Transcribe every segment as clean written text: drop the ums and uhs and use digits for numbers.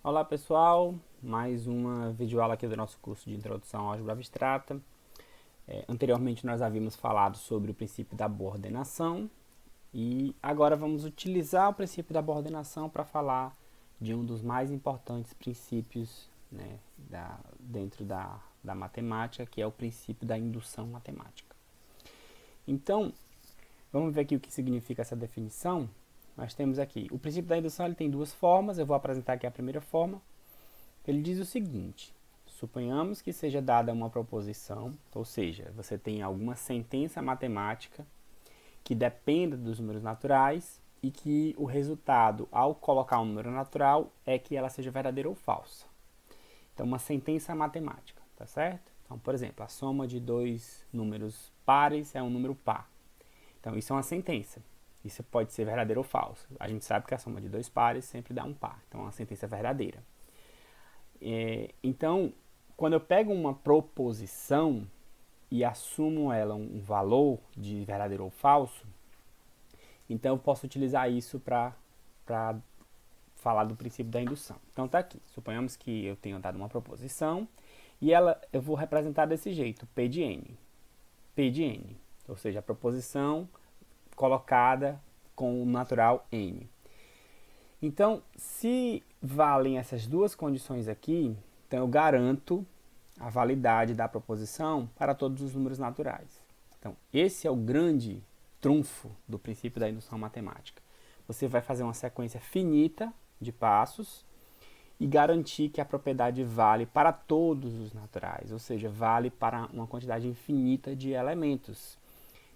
Olá pessoal, mais uma videoaula aqui do nosso curso de Introdução à Álgebra Abstrata. Anteriormente nós havíamos falado sobre o princípio da boa ordenação e agora vamos utilizar o princípio da boa ordenação para falar de um dos mais importantes princípios, né, dentro da matemática, que é o princípio da indução matemática. Então, vamos ver aqui o que significa essa definição. Nós temos aqui, o princípio da indução ele tem duas formas, eu vou apresentar aqui a primeira forma. Ele diz o seguinte: suponhamos que seja dada uma proposição, ou seja, você tem alguma sentença matemática que dependa dos números naturais e que o resultado, ao colocar um número natural, é que ela seja verdadeira ou falsa. Então, uma sentença matemática, tá certo? Então, por exemplo, a soma de dois números pares é um número par. Então, isso é uma sentença. Isso pode ser verdadeiro ou falso. A gente sabe que a soma de dois pares sempre dá um par. Então, é uma sentença verdadeira. Então, quando eu pego uma proposição e assumo ela um valor de verdadeiro ou falso, então eu posso utilizar isso para falar do princípio da indução. Então está aqui. Suponhamos que eu tenha dado uma proposição e eu vou representar desse jeito, P de N. P de N, ou seja, a proposição colocada com o natural N. Então, se valem essas duas condições aqui, então eu garanto a validade da proposição para todos os números naturais. Então, esse é o grande trunfo do princípio da indução matemática. Você vai fazer uma sequência finita de passos e garantir que a propriedade vale para todos os naturais, ou seja, vale para uma quantidade infinita de elementos.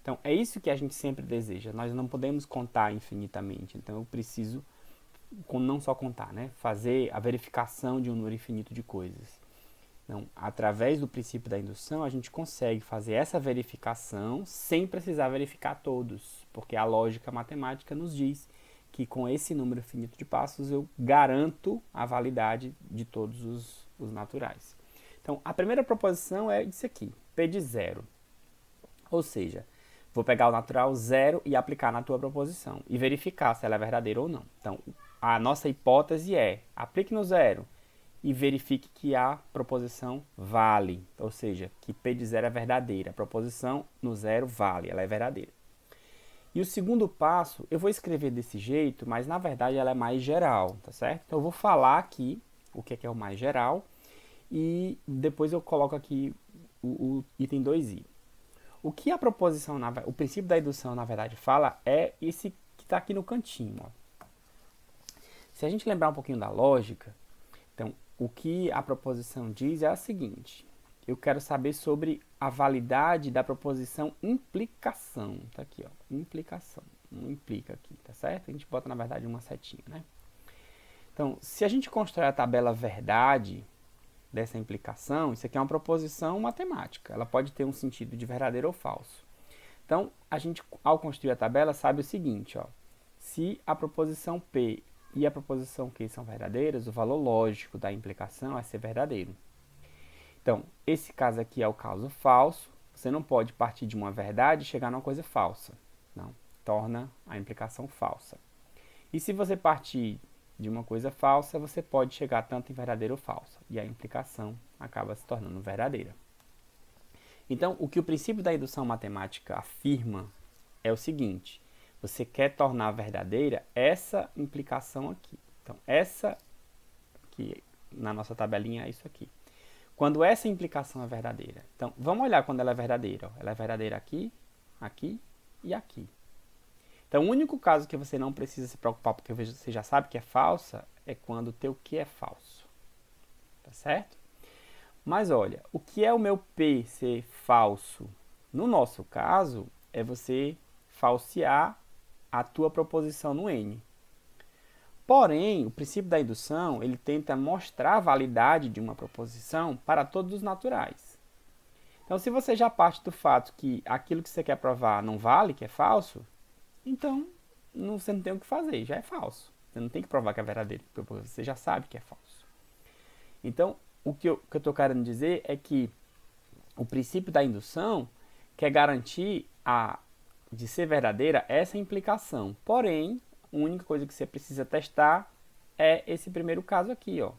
Então, é isso que a gente sempre deseja. Nós não podemos contar infinitamente, então eu preciso não só contar, né? Fazer a verificação de um número infinito de coisas. Então, através do princípio da indução, a gente consegue fazer essa verificação sem precisar verificar todos, porque a lógica matemática nos diz que com esse número infinito de passos eu garanto a validade de todos os naturais. Então, a primeira proposição é isso aqui, P de zero. Ou seja, vou pegar o natural zero e aplicar na tua proposição e verificar se ela é verdadeira ou não. Então, a nossa hipótese é, aplique no zero e verifique que a proposição vale, ou seja, que P de zero é verdadeira. A proposição no zero vale, ela é verdadeira. E o segundo passo, eu vou escrever desse jeito, mas na verdade ela é mais geral, tá certo? Então eu vou falar aqui o que é o mais geral e depois eu coloco aqui o item 2i. O que a proposição, o princípio da indução, na verdade, fala é esse que está aqui no cantinho. Ó. Se a gente lembrar um pouquinho da lógica, então, o que a proposição diz é a seguinte: eu quero saber sobre a validade da proposição implicação. Tá aqui, ó, implicação. Não implica aqui, tá certo? A gente bota, na verdade, uma setinha, né? Então, se a gente constrói a tabela verdade dessa implicação, isso aqui é uma proposição matemática. Ela pode ter um sentido de verdadeiro ou falso. Então, a gente, ao construir a tabela, sabe o seguinte, ó, se a proposição P e a proposição Q são verdadeiras, o valor lógico da implicação é ser verdadeiro. Então, esse caso aqui é o caso falso. Você não pode partir de uma verdade e chegar numa coisa falsa. Não, torna a implicação falsa. E se você partir de uma coisa falsa, você pode chegar tanto em verdadeira ou falsa. E a implicação acaba se tornando verdadeira. Então, o que o princípio da indução matemática afirma é o seguinte: você quer tornar verdadeira essa implicação aqui. Então, essa que na nossa tabelinha é isso aqui. Quando essa implicação é verdadeira. Então, vamos olhar quando ela é verdadeira. Ó. Ela é verdadeira aqui, aqui e aqui. Então, o único caso que você não precisa se preocupar, porque você já sabe que é falsa, é quando o teu Q é falso. Tá certo? Mas olha, o que é o meu P ser falso? No nosso caso, é você falsear a tua proposição no N. Porém, o princípio da indução, ele tenta mostrar a validade de uma proposição para todos os naturais. Então, se você já parte do fato que aquilo que você quer provar não vale, que é falso, então você não tem o que fazer, já é falso. Você não tem que provar que é verdadeiro, porque você já sabe que é falso. Então, o que eu estou querendo dizer é que o princípio da indução quer garantir de ser verdadeira essa implicação. Porém, a única coisa que você precisa testar é esse primeiro caso aqui, ó,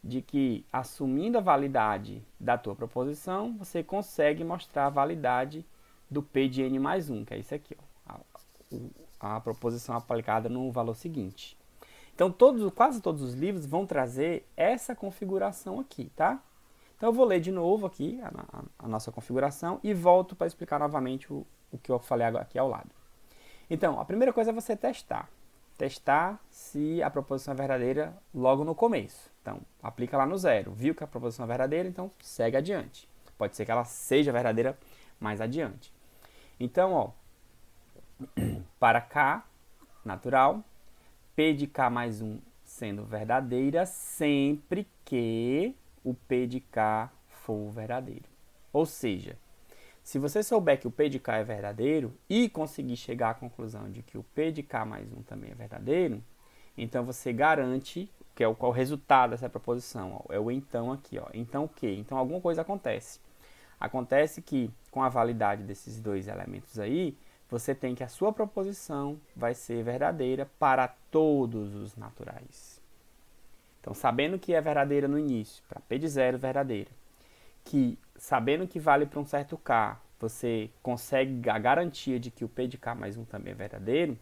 de que assumindo a validade da tua proposição, você consegue mostrar a validade do P de n mais 1, que é isso aqui, ó, a proposição aplicada no valor seguinte. Então, quase todos os livros vão trazer essa configuração aqui, tá? Então, eu vou ler de novo aqui a nossa configuração e volto para explicar novamente o que eu falei aqui ao lado. Então, a primeira coisa é você testar. Testar se a proposição é verdadeira logo no começo. Então, aplica lá no 0. Viu que a proposição é verdadeira, então segue adiante. Pode ser que ela seja verdadeira mais adiante. Então, ó, para K, natural, P de K mais 1 sendo verdadeira sempre que o P de K for verdadeiro. Ou seja, se você souber que o P de K é verdadeiro e conseguir chegar à conclusão de que o P de K mais 1 também é verdadeiro, então você garante, que é o resultado dessa proposição, ó, é o então aqui. Ó. Então o quê? Então alguma coisa acontece. Acontece que com a validade desses dois elementos aí, você tem que a sua proposição vai ser verdadeira para todos os naturais. Então, sabendo que é verdadeira no início, para P de 0 verdadeira, que sabendo que vale para um certo K, você consegue a garantia de que o P de K mais 1 também é verdadeiro,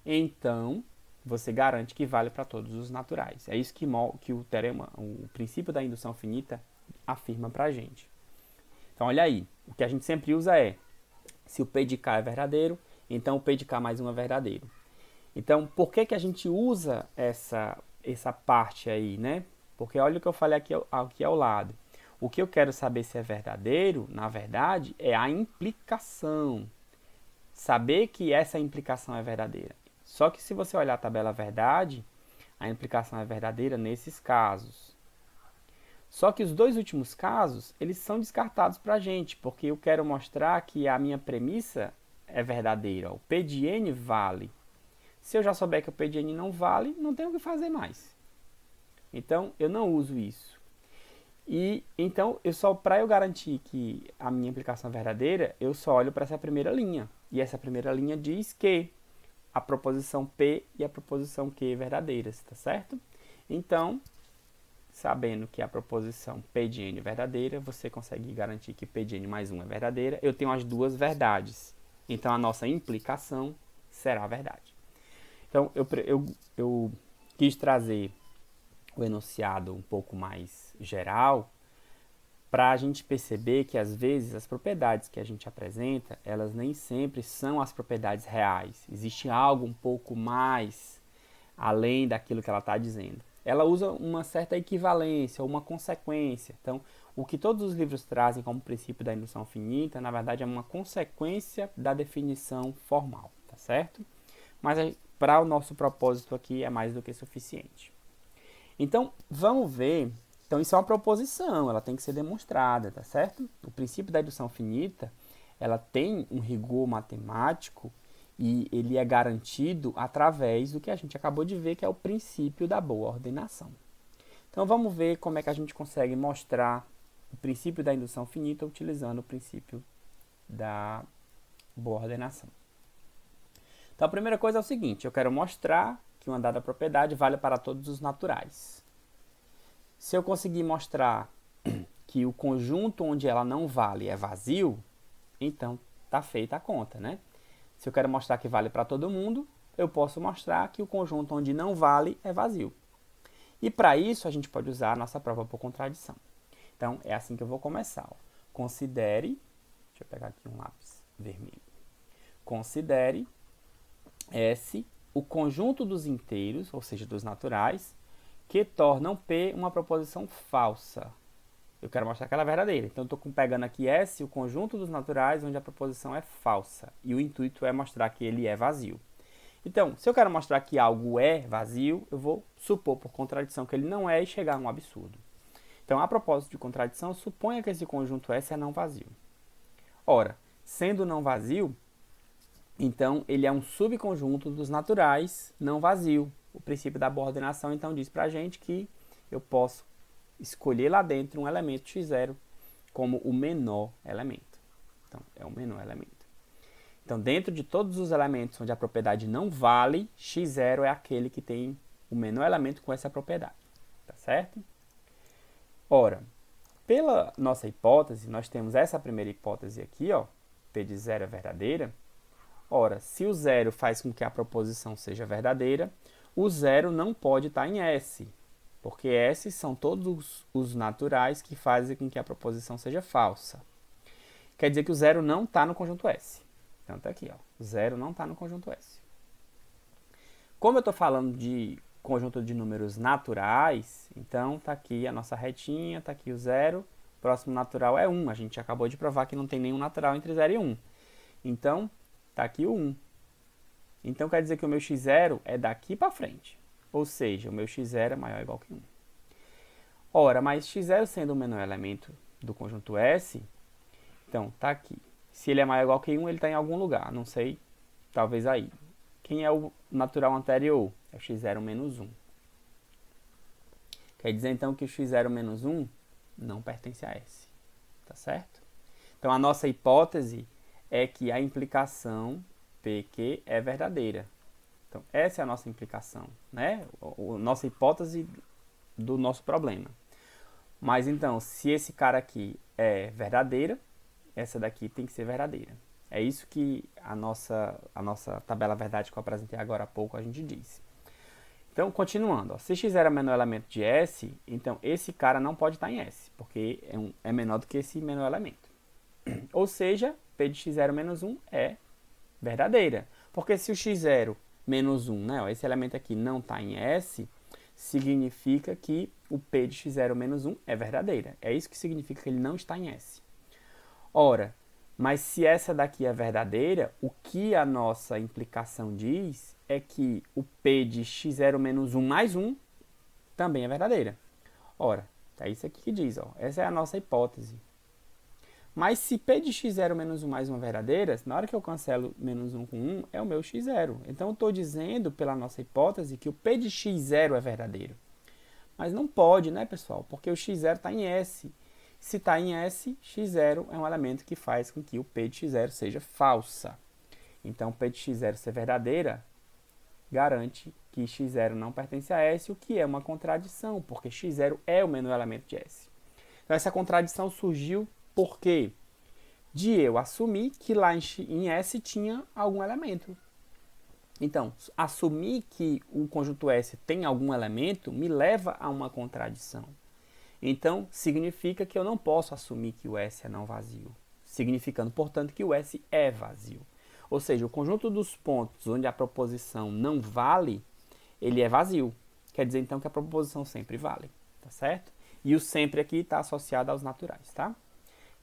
então você garante que vale para todos os naturais. É isso que o teorema, o princípio da indução finita afirma para a gente. Então, olha aí, o que a gente sempre usa é, se o P de K é verdadeiro, então o P de K mais 1 é verdadeiro. Então, por que a gente usa essa parte aí, né? Porque olha o que eu falei aqui ao lado. O que eu quero saber se é verdadeiro, na verdade, é a implicação. Saber que essa implicação é verdadeira. Só que se você olhar a tabela verdade, a implicação é verdadeira nesses casos. Só que os dois últimos casos, eles são descartados para a gente, porque eu quero mostrar que a minha premissa é verdadeira. O P de n vale. Se eu já souber que o P de n não vale, não tenho o que fazer mais. Então, eu não uso isso. E então, para eu garantir que a minha implicação é verdadeira, eu só olho para essa primeira linha. E essa primeira linha diz que a proposição P e a proposição Q verdadeiras, tá certo? Então, sabendo que a proposição P de n é verdadeira, você consegue garantir que P de n mais 1 é verdadeira. Eu tenho as duas verdades. Então, a nossa implicação será a verdade. Então, eu quis trazer o enunciado um pouco mais geral para a gente perceber que, às vezes, as propriedades que a gente apresenta, elas nem sempre são as propriedades reais. Existe algo um pouco mais além daquilo que ela está dizendo. Ela usa uma certa equivalência, uma consequência. Então, o que todos os livros trazem como princípio da indução finita, na verdade, é uma consequência da definição formal, tá certo? Mas para o nosso propósito aqui é mais do que suficiente. Então, vamos ver. Então, isso é uma proposição, ela tem que ser demonstrada, tá certo? O princípio da indução finita, ela tem um rigor matemático e ele é garantido através do que a gente acabou de ver, que é o princípio da boa ordenação. Então, vamos ver como é que a gente consegue mostrar o princípio da indução finita utilizando o princípio da boa ordenação. Então, a primeira coisa é o seguinte, eu quero mostrar que uma dada propriedade vale para todos os naturais. Se eu conseguir mostrar que o conjunto onde ela não vale é vazio, então está feita a conta, né? Se eu quero mostrar que vale para todo mundo, eu posso mostrar que o conjunto onde não vale é vazio. E para isso, a gente pode usar a nossa prova por contradição. Então, é assim que eu vou começar. Ó. Considere, deixa eu pegar aqui um lápis vermelho. Considere S o conjunto dos inteiros, ou seja, dos naturais, que tornam P uma proposição falsa. Eu quero mostrar que ela é verdadeira. Então, eu estou pegando aqui S, o conjunto dos naturais, onde a proposição é falsa. E o intuito é mostrar que ele é vazio. Então, se eu quero mostrar que algo é vazio, eu vou supor por contradição que ele não é e chegar a um absurdo. Então, a propósito de contradição, suponha que esse conjunto S é não vazio. Ora, sendo não vazio, então ele é um subconjunto dos naturais não vazio. O princípio da boa ordenação, então, diz para a gente que eu posso escolher lá dentro um elemento x0 como o menor elemento. Então, é o menor elemento. Então, dentro de todos os elementos onde a propriedade não vale, x0 é aquele que tem o menor elemento com essa propriedade, tá certo? Ora, pela nossa hipótese, nós temos essa primeira hipótese aqui, ó, P de 0 é verdadeira. Ora, se o zero faz com que a proposição seja verdadeira, o zero não pode estar em S, porque S são todos os naturais que fazem com que a proposição seja falsa. Quer dizer que o zero não está no conjunto S. Então, está aqui, ó, o zero não está no conjunto S. Como eu estou falando de conjunto de números naturais, então está aqui a nossa retinha, está aqui o zero, o próximo natural é 1. A gente acabou de provar que não tem nenhum natural entre 0 e 1. Então, está aqui o 1. Então, quer dizer que o meu x0 é daqui para frente. Ou seja, o meu x0 é maior ou igual que 1. Ora, mas x0 sendo o menor elemento do conjunto S, então, está aqui. Se ele é maior ou igual que 1, ele está em algum lugar. Não sei, talvez aí. Quem é o natural anterior? É o x0 menos 1. Quer dizer, então, que o x0 menos 1 não pertence a S. Tá certo? Então, a nossa hipótese é que a implicação PQ é verdadeira. Então, essa é a nossa implicação, né? Nossa hipótese do nosso problema. Mas, então, se esse cara aqui é verdadeira, essa daqui tem que ser verdadeira. É isso que a nossa tabela verdade que eu apresentei agora há pouco a gente diz. Então, continuando, ó, se x0 é o menor elemento de S, então esse cara não pode estar em S, porque é menor do que esse menor elemento. Ou seja, P de x0 menos 1 é verdadeira. Porque se o x0 menos 1, né, ó, esse elemento aqui não está em S, significa que o P de x0 menos 1 é verdadeira. É isso que significa que ele não está em S. Ora, mas se essa daqui é verdadeira, o que a nossa implicação diz é que o P de x0 menos 1 mais 1 também é verdadeira. Ora, é isso aqui que diz, ó, essa é a nossa hipótese. Mas se P de x0 menos 1 mais 1 é verdadeira, na hora que eu cancelo menos 1 com 1, é o meu x0. Então, eu estou dizendo, pela nossa hipótese, que o P de x0 é verdadeiro. Mas não pode, né, pessoal? Porque o x0 está em S. Se está em S, x0 é um elemento que faz com que o P de x0 seja falsa. Então, P de x0 ser verdadeira garante que x0 não pertence a S, o que é uma contradição, porque x0 é o menor elemento de S. Então, essa contradição surgiu por quê? De eu assumir que lá em S tinha algum elemento. Então, assumir que o conjunto S tem algum elemento me leva a uma contradição. Então, significa que eu não posso assumir que o S é não vazio, significando, portanto, que o S é vazio. Ou seja, o conjunto dos pontos onde a proposição não vale, ele é vazio. Quer dizer, então, que a proposição sempre vale, tá certo? E o sempre aqui está associado aos naturais, tá?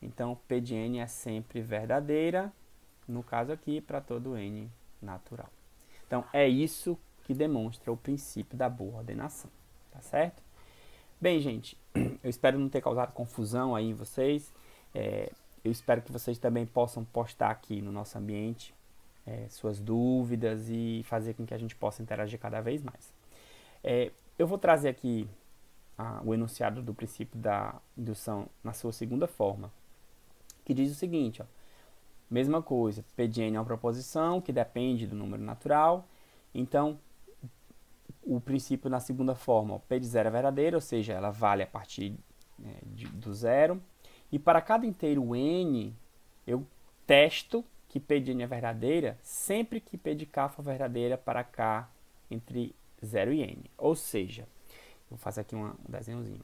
Então, P de N é sempre verdadeira, no caso aqui, para todo N natural. Então, é isso que demonstra o princípio da boa ordenação, tá certo? Bem, gente, eu espero não ter causado confusão aí em vocês. Eu espero que vocês também possam postar aqui no nosso ambiente suas dúvidas e fazer com que a gente possa interagir cada vez mais. Eu vou trazer aqui o enunciado do princípio da indução na sua segunda forma, que diz o seguinte, ó, mesma coisa, P de N é uma proposição que depende do número natural, então o princípio na segunda forma, ó, P de 0 é verdadeira, ou seja, ela vale a partir do zero, e para cada inteiro N, eu testo que P de N é verdadeira sempre que P de K for verdadeira para K entre 0 e N. Ou seja, vou fazer aqui um desenhozinho.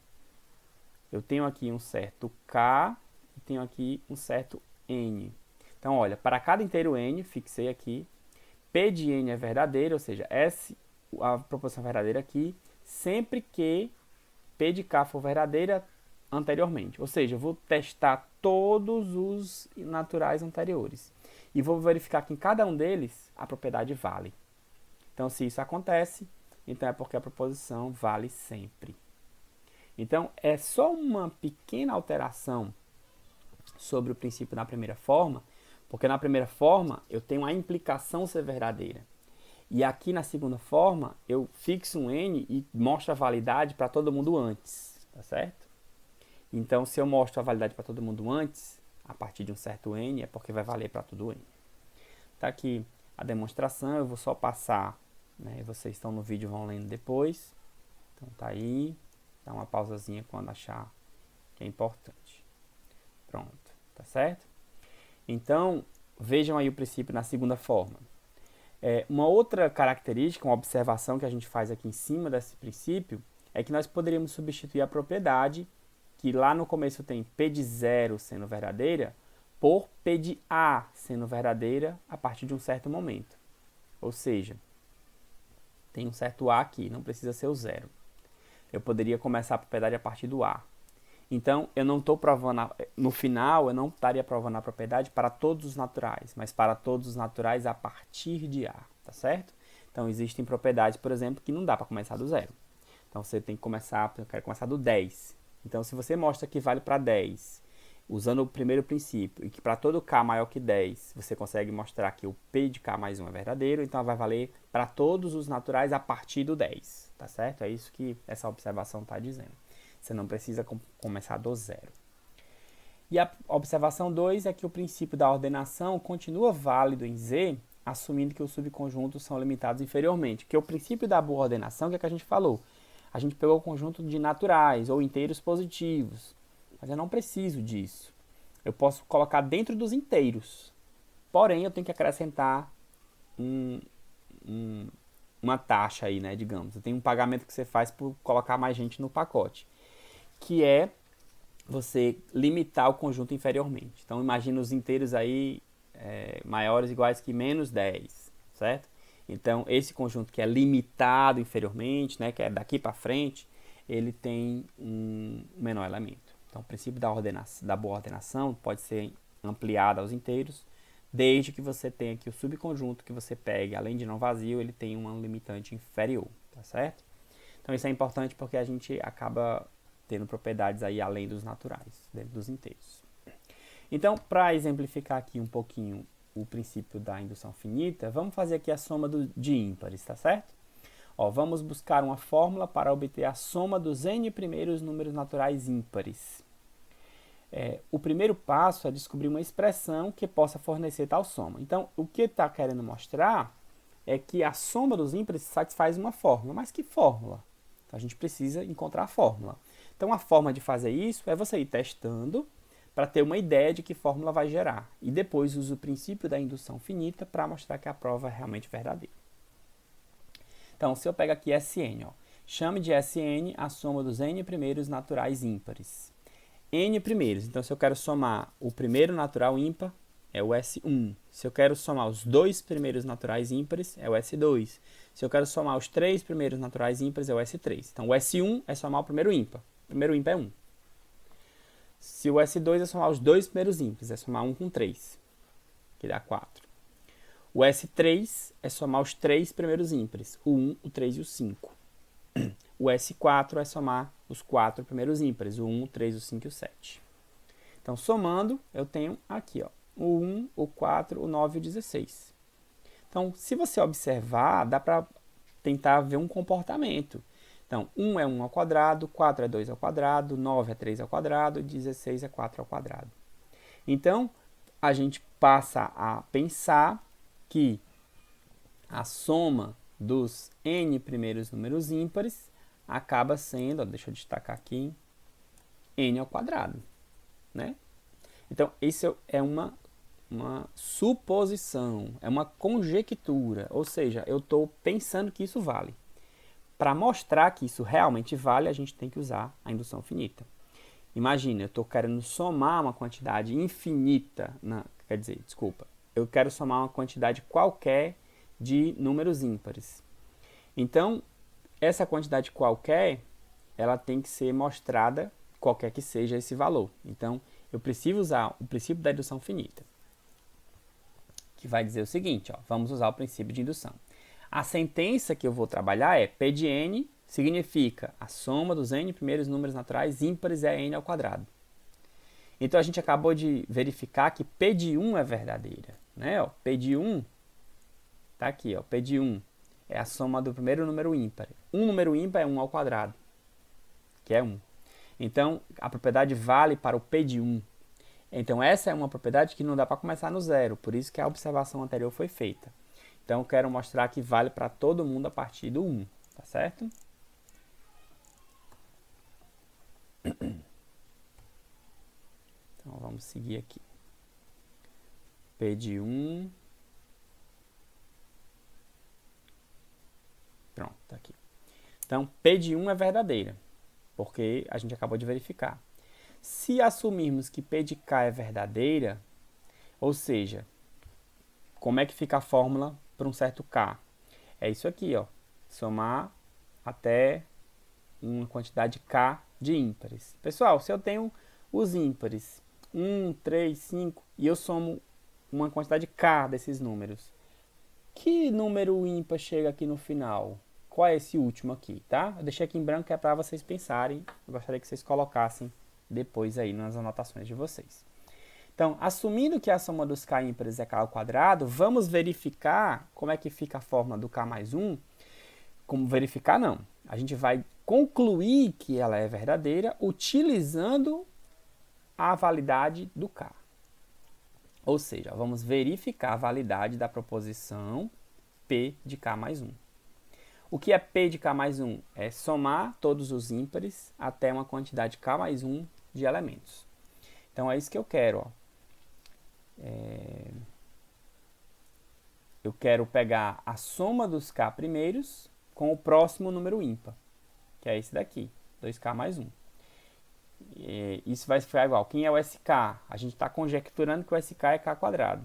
Eu tenho aqui um certo K e tenho aqui um certo N. Então, olha, para cada inteiro N, fixei aqui, P de N é verdadeira, ou seja, a proposição verdadeira aqui, sempre que P de K for verdadeira anteriormente. Ou seja, eu vou testar todos os naturais anteriores. E vou verificar que em cada um deles a propriedade vale. Então, se isso acontece, então é porque a proposição vale sempre. Então, é só uma pequena alteração sobre o princípio da primeira forma, porque na primeira forma eu tenho a implicação ser verdadeira. E aqui na segunda forma, eu fixo um N e mostro a validade para todo mundo antes, tá certo? Então, se eu mostro a validade para todo mundo antes, a partir de um certo N, é porque vai valer para todo N. Tá aqui a demonstração, eu vou só passar né? Vocês estão no vídeo, vão lendo depois. Então tá aí, dá uma pausazinha quando achar que é importante. Pronto, tá certo? Então, vejam aí o princípio na segunda forma. Uma outra característica, uma observação que a gente faz aqui em cima desse princípio, é que nós poderíamos substituir a propriedade, que lá no começo tem P de 0 sendo verdadeira, por P de A sendo verdadeira a partir de um certo momento. Ou seja, tem um certo A aqui, não precisa ser o 0. Eu poderia começar a propriedade a partir do A. Então, eu não estou provando, no final, eu não estaria provando a propriedade para todos os naturais, mas para todos os naturais a partir de A, tá certo? Então, existem propriedades, por exemplo, que não dá para começar do 0. Então, você tem que começar, eu quero começar do 10. Então, se você mostra que vale para 10, usando o primeiro princípio, e que para todo K maior que 10, você consegue mostrar que o P de K mais 1 é verdadeiro, então vai valer para todos os naturais a partir do 10, tá certo? É isso que essa observação está dizendo. Você não precisa começar do 0. E a observação 2 é que o princípio da ordenação continua válido em Z, assumindo que os subconjuntos são limitados inferiormente. Que o princípio da boa ordenação, que é que a gente falou? A gente pegou o conjunto de naturais ou inteiros positivos, mas eu não preciso disso. Eu posso colocar dentro dos inteiros, porém eu tenho que acrescentar uma taxa aí, né, digamos. Tem um pagamento que você faz por colocar mais gente no pacote, que é você limitar o conjunto inferiormente. Então, imagina os inteiros aí maiores ou iguais que menos 10, certo? Então, esse conjunto que é limitado inferiormente, né, que é daqui para frente, ele tem um menor elemento. Então, o princípio da boa ordenação pode ser ampliado aos inteiros, desde que você tenha aqui o subconjunto que você pegue, além de não vazio, ele tem um limitante inferior, tá certo? Então, isso é importante porque a gente acaba tendo propriedades aí além dos naturais, dentro dos inteiros. Então, para exemplificar aqui um pouquinho o princípio da indução finita, vamos fazer aqui a soma de ímpares, tá certo? Ó, vamos buscar uma fórmula para obter a soma dos n primeiros números naturais ímpares. O primeiro passo é descobrir uma expressão que possa fornecer tal soma. Então, o que está querendo mostrar é que a soma dos ímpares satisfaz uma fórmula. Mas que fórmula? Então, a gente precisa encontrar a fórmula. Então, a forma de fazer isso é você ir testando para ter uma ideia de que fórmula vai gerar. E depois usa o princípio da indução finita para mostrar que a prova é realmente verdadeira. Então, se eu pego aqui Sn, ó, chame de Sn a soma dos n primeiros naturais ímpares. N primeiros, então se eu quero somar o primeiro natural ímpar, é o S1. Se eu quero somar os dois primeiros naturais ímpares, é o S2. Se eu quero somar os três primeiros naturais ímpares, é o S3. Então, o S1 é somar o primeiro ímpar. O primeiro ímpar é 1. Se o S2 é somar os dois primeiros ímpares, é somar 1 com 3, que dá 4. O S3 é somar os três primeiros ímpares, o 1, o 3 e o 5. O S4 é somar os quatro primeiros ímpares, o 1, o 3, o 5 e o 7. Então, somando, eu tenho aqui, ó, o 1, o 4, o 9 e o 16. Então, se você observar, dá para tentar ver um comportamento. Então, 1 é 1 ao quadrado, 4 é 2 ao quadrado, 9 é 3 ao quadrado, 16 é 4 ao quadrado. Então, a gente passa a pensar que a soma dos n primeiros números ímpares acaba sendo, ó, deixa eu destacar aqui, n ao quadrado, né? Então, isso é uma suposição, é uma conjectura, ou seja, eu estou pensando que isso vale. Para mostrar que isso realmente vale, a gente tem que usar a indução finita. Imagina, eu estou querendo somar uma quantidade infinita, eu quero somar uma quantidade qualquer de números ímpares. Então, essa quantidade qualquer, ela tem que ser mostrada, qualquer que seja esse valor. Então, eu preciso usar o princípio da indução finita, que vai dizer o seguinte, ó, vamos usar o princípio de indução. A sentença que eu vou trabalhar é P de n significa a soma dos n primeiros números naturais ímpares é n ao quadrado. Então, a gente acabou de verificar que P de 1 é verdadeira, né? Ó, P de 1, tá aqui, ó, P de 1 é a soma do primeiro número ímpar. Um número ímpar é 1 ao quadrado, que é 1. Então, a propriedade vale para o P de 1. Então, essa é uma propriedade que não dá para começar no zero, por isso que a observação anterior foi feita. Então, eu quero mostrar que vale para todo mundo a partir do 1, tá certo? Então, vamos seguir aqui. P de 1. Pronto, tá aqui. Então, P de 1 é verdadeira, porque a gente acabou de verificar. Se assumirmos que P de K é verdadeira, ou seja, como é que fica a fórmula para um certo K? É isso aqui, ó. Somar até uma quantidade K de ímpares. Pessoal, se eu tenho os ímpares 1, 3, 5 e eu somo uma quantidade K desses números, que número ímpar chega aqui no final? Qual é esse último aqui, tá? Eu deixei aqui em branco que é para vocês pensarem. Eu gostaria que vocês colocassem depois aí nas anotações de vocês. Então, assumindo que a soma dos K ímpares é K ao quadrado, vamos verificar como é que fica a fórmula do K mais 1. Como verificar, não. A gente vai concluir que ela é verdadeira utilizando a validade do K. Ou seja, vamos verificar a validade da proposição P de K mais 1. O que é P de K mais 1? É somar todos os ímpares até uma quantidade K mais 1 de elementos. Então, é isso que eu quero. Ó. Eu quero pegar a soma dos K primeiros com o próximo número ímpar, que é esse daqui, 2K mais 1. E isso vai ficar igual. Quem é o SK? A gente está conjecturando que o SK é K quadrado.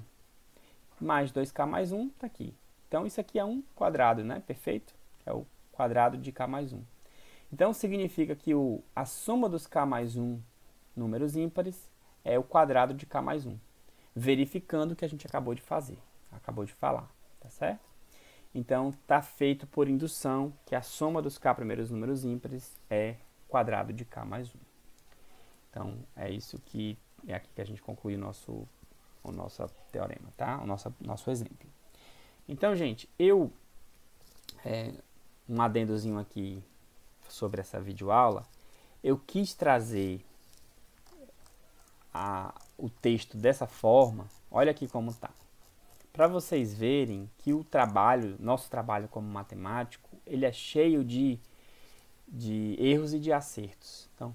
Mais 2K mais 1 está aqui. Então, isso aqui é 1 quadrado, né? Perfeito? É o quadrado de K mais 1. Então, significa que a soma dos K mais 1 números ímpares é o quadrado de K mais 1. Verificando o que a gente acabou de fazer. Acabou de falar, tá certo? Então, está feito por indução que a soma dos K primeiros números ímpares é quadrado de K mais 1. Então, é isso que é aqui que a gente conclui o nosso teorema, tá? O nosso exemplo. Então, gente, um adendozinho aqui sobre essa videoaula, eu quis trazer o texto dessa forma, olha aqui como tá. Para vocês verem que nosso trabalho como matemático, ele é cheio de erros e de acertos. Então,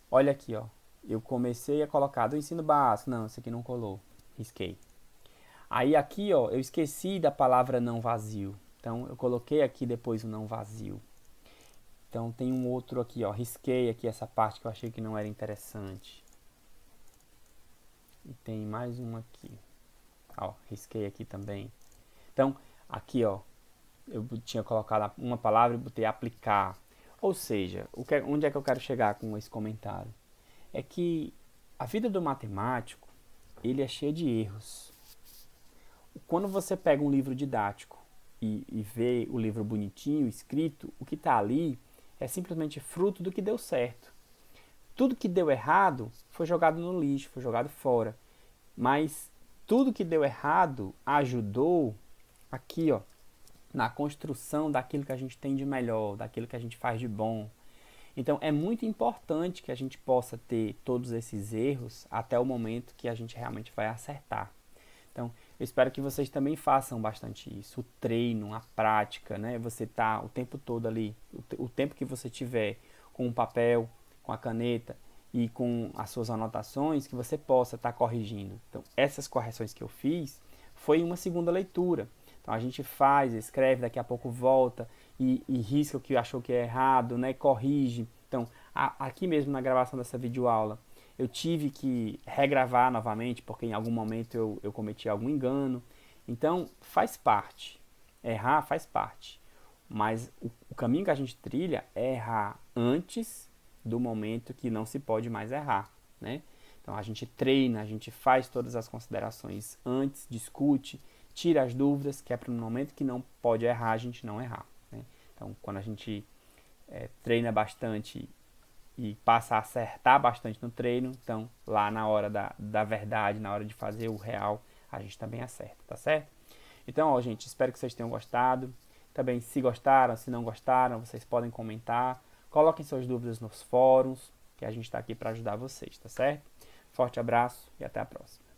olha aqui, ó. Eu comecei a colocar do ensino básico. Não, esse aqui não colou. Risquei. Aí aqui, ó, eu esqueci da palavra não vazio. Então, eu coloquei aqui depois o não vazio. Então, tem um outro aqui, ó. Risquei aqui essa parte que eu achei que não era interessante. E tem mais um aqui. Ó, risquei aqui também. Então, aqui, ó, eu tinha colocado uma palavra e botei aplicar. Ou seja, onde é que eu quero chegar com esse comentário? É que a vida do matemático, ele é cheia de erros. Quando você pega um livro didático e vê o livro bonitinho, escrito, o que está ali é simplesmente fruto do que deu certo. Tudo que deu errado foi jogado no lixo, foi jogado fora. Mas tudo que deu errado ajudou aqui, ó, na construção daquilo que a gente tem de melhor, daquilo que a gente faz de bom. Então, é muito importante que a gente possa ter todos esses erros até o momento que a gente realmente vai acertar. Então, eu espero que vocês também façam bastante isso. O treino, a prática, né? Você tá o tempo todo ali, o tempo que você tiver com o papel, com a caneta e com as suas anotações, que você possa estar corrigindo. Então, essas correções que eu fiz foi uma segunda leitura. Então, a gente faz, escreve, daqui a pouco volta e risca o que achou que é errado, né? Corrige. Então, aqui mesmo na gravação dessa videoaula, eu tive que regravar novamente, porque em algum momento eu cometi algum engano. Então, faz parte. Errar faz parte. Mas o caminho que a gente trilha é errar antes do momento que não se pode mais errar, né? Então, a gente treina, a gente faz todas as considerações antes, discute, tira as dúvidas, que é para no momento que não pode errar, a gente não errar, né? Então, quando a gente treina bastante e passa a acertar bastante no treino, então lá na hora da verdade, na hora de fazer o real, a gente também acerta, tá certo? Então, ó, gente, espero que vocês tenham gostado. Também, se gostaram, se não gostaram, vocês podem comentar. Coloquem suas dúvidas nos fóruns, que a gente está aqui para ajudar vocês, tá certo? Forte abraço e até a próxima.